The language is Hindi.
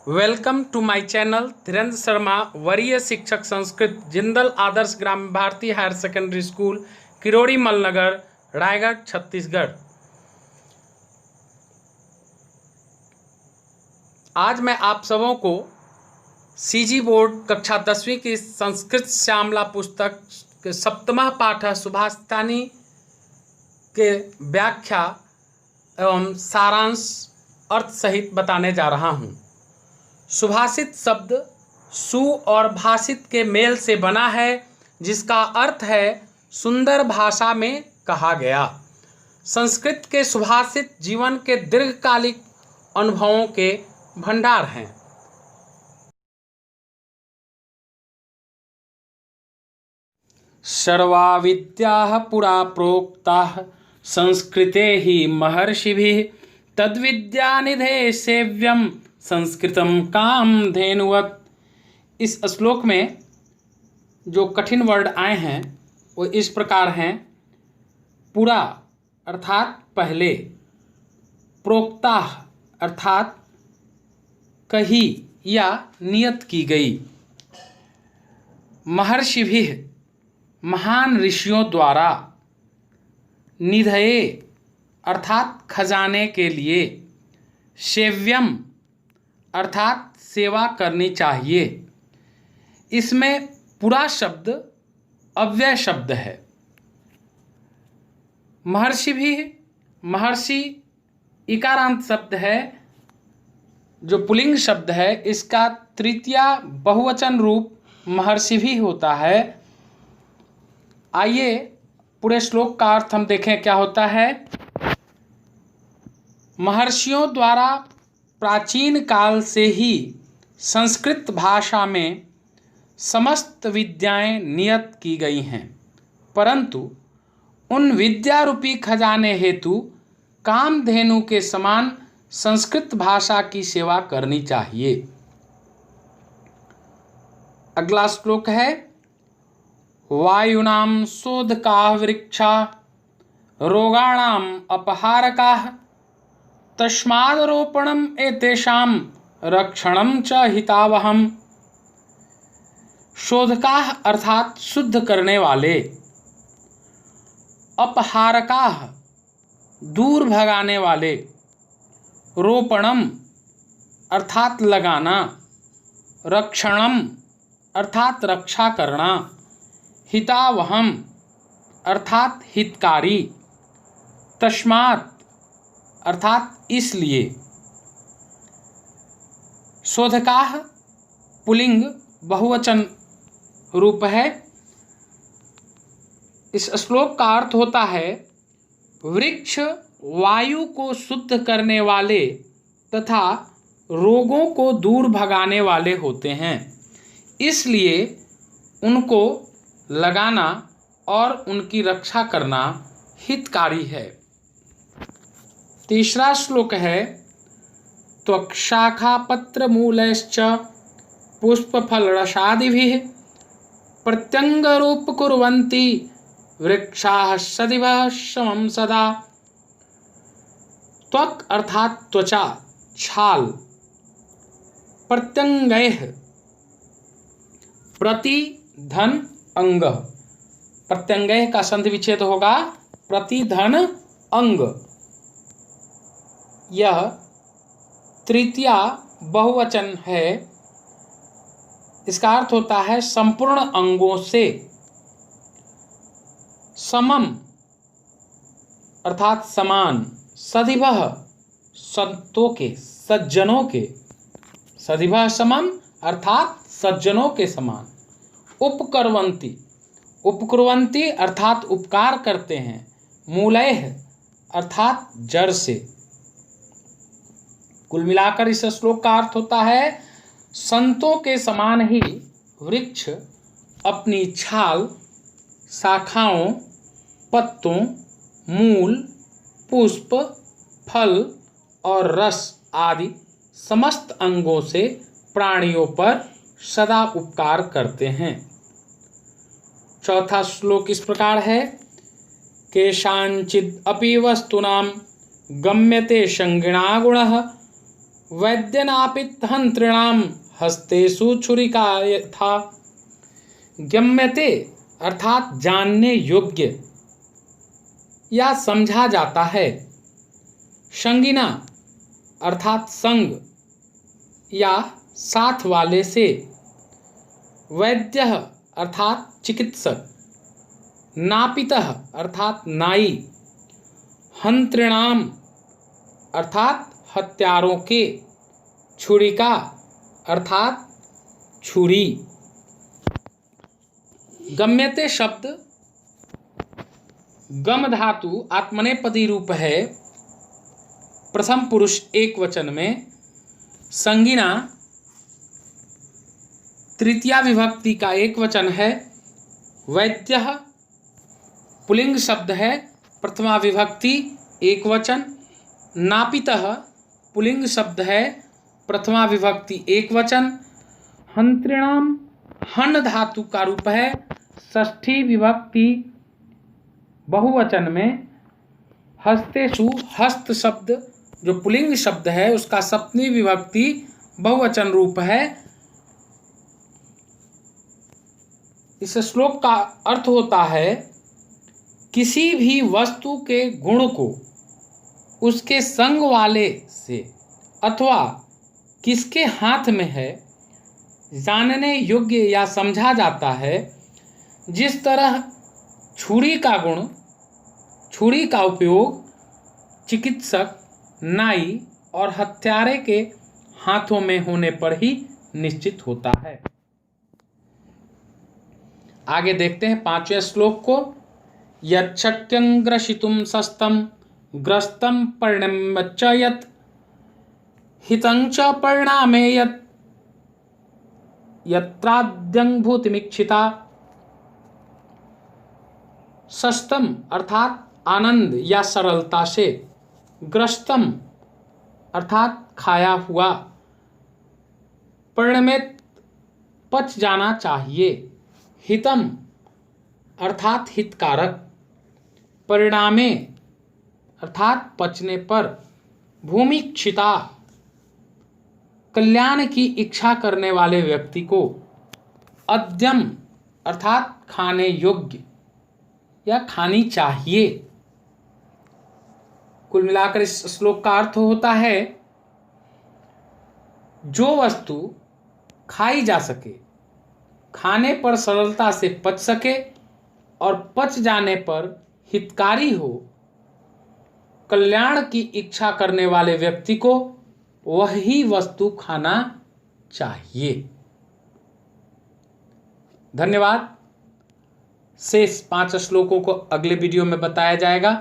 Welcome to my channel Dhirendra Sharma, वरीय शिक्षक Sanskrit, Jindal Adarsh Gramin Bharatiya higher secondary school, Kirodi Malnagar, Raigarh, Chhattisgarh. आज मैं आप सबों को सीजी बोर्ड कक्षा 10वीं की संस्कृत श्यामला पुस्तक के सप्तमः पाठ सुभाषितानि के व्याख्या एवं सारांश अर्थ सहित बताने जा रहा हूँ। सुभाषित शब्द सु और भाषित के मेल से बना है, जिसका अर्थ है सुंदर भाषा में कहा गया। संस्कृत के सुभाषित जीवन के दीर्घकालिक अनुभवों के भंडार हैं। सर्वा विद्याः पुरा प्रोक्ताः संस्कृते ही महर्षिभिः तद्विद्यानिधे सेव्यम संस्कृतम कामधेनुवत्। इस श्लोक में जो कठिन वर्ड आए हैं वो इस प्रकार हैं। पुरा अर्थात पहले, प्रोक्ता अर्थात कही या नियत की गई, महर्षिभिः महान ऋषियों द्वारा, निधये अर्थात खजाने के लिए, सेव्यम अर्थात सेवा करनी चाहिए। इसमें पूरा शब्द अव्यय शब्द है। महर्षि भी, महर्षि इकारांत शब्द है जो पुल्लिंग शब्द है। इसका तृतीया बहुवचन रूप महर्षि भी होता है। आइए पूरे श्लोक का अर्थ हम देखें क्या होता है। महर्षियों द्वारा प्राचीन काल से ही संस्कृत भाषा में समस्त विद्याएं नियत की गई हैं, परंतु उन विद्या रूपी खजाने हेतु कामधेनु के समान संस्कृत भाषा की सेवा करनी चाहिए। अगला श्लोक है, वायुनाम शोधकाः वृक्षा रोगाणाम अपहारकाः तस्मादरोपणम एतेषां रक्षणम च हितावहम्। शोधकाः अर्थात शुद्ध करने वाले, अपहारकाः दूर भगाने वाले, रोपणम अर्थात लगाना, रक्षणम अर्थात रक्षा करना, हितावहम अर्थात हितकारी, तस्मात् अर्थात इसलिए। शोधकाः पुल्लिंग बहुवचन रूप है। इस श्लोक का अर्थ होता है, वृक्ष वायु को शुद्ध करने वाले तथा रोगों को दूर भगाने वाले होते हैं, इसलिए उनको लगाना और उनकी रक्षा करना हितकारी है। तीसरा श्लोक है, त्वक्शाखापत्रमूलैश्च पुष्पफलरसादिभिः प्रत्यङ्गरूपकुर्वन्ति वृक्षाः सदिवः समं सदा। त्वक् अर्थात त्वचा, छाल, प्रत्यङ्गैः प्रति धन अंग, प्रत्यङ्गैः का संधि विच्छेद होगा प्रति धन अंग। यह तृतीया बहुवचन है। इसका अर्थ होता है संपूर्ण अंगों से। समम अर्थात समान, सदिभः संतों के, सज्जनों के, सदिभः समम अर्थात सज्जनों के समान। उपकरवंती, उपकुर्वन्ति अर्थात उपकार करते हैं। मूलैः अर्थात जड़ से। कुल मिलाकर इस श्लोक का अर्थ होता है, संतों के समान ही वृक्ष अपनी छाल, शाखाओं, पत्तों, मूल, पुष्प, फल और रस आदि समस्त अंगों से प्राणियों पर सदा उपकार करते हैं। चौथा श्लोक इस प्रकार है, केषांचिद् अपि वस्तूनां गम्यते संगिणा गुणः वैद्यनापित हंत्रिणाम हस्तेषु छुरिका यथा। गम्यते अर्थात जानने योग्य या समझा जाता है। संगिना अर्थात संग या साथ वाले से। वैद्यः अर्थात चिकित्सक। नापितः अर्थात नाई। हंत्रिणाम अर्थात हत्यारों के। छुरिका अर्थात छुरी। गम्यते शब्द गम धातु आत्मनेपदी रूप है, प्रथम पुरुष एक वचन में। संगिना तृतीया विभक्ति का एक वचन है। वैद्यः पुल्लिंग शब्द है, प्रथमा विभक्ति एक वचन। नापितः पुल्लिंग शब्द है, प्रथमा विभक्ति एक वचन। हंत्रिणाम हन धातु का रूप है, षष्ठी विभक्ति बहुवचन में। हस्तेषु हस्त शब्द जो पुल्लिंग शब्द है उसका सप्तमी विभक्ति बहुवचन रूप है। इस श्लोक का अर्थ होता है किसी भी वस्तु के गुण को उसके संग वाले से अथवा किसके हाथ में है जानने योग्य या समझा जाता है। जिस तरह छुरी का गुण, छुरी का उपयोग चिकित्सक, नाई और हत्यारे के हाथों में होने पर ही निश्चित होता है। आगे देखते हैं 5वें श्लोक को। यच्छक्यं ग्रसितुं शस्तं ग्रस्तं पर्णम्यच्च यत् हितं च परिणामे यत्राद्यं भूतिमीक्षिता। शस्तम अर्थात आनंद या सरलता से। ग्रस्तम अर्थात खाया हुआ। परिणमित पच जाना चाहिए। हितम अर्थात हितकारक। परिणामे अर्थात पचने पर। भूमिक्षिता कल्याण की इच्छा करने वाले व्यक्ति को। अद्यम अर्थात खाने योग्य या खानी चाहिए। कुल मिलाकर इस श्लोक का अर्थ होता है जो वस्तु खाई जा सके, खाने पर सरलता से पच सके और पच जाने पर हितकारी हो, कल्याण की इच्छा करने वाले व्यक्ति को वही वस्तु खाना चाहिए। धन्यवाद। शेष 5 श्लोकों को अगले वीडियो में बताया जाएगा।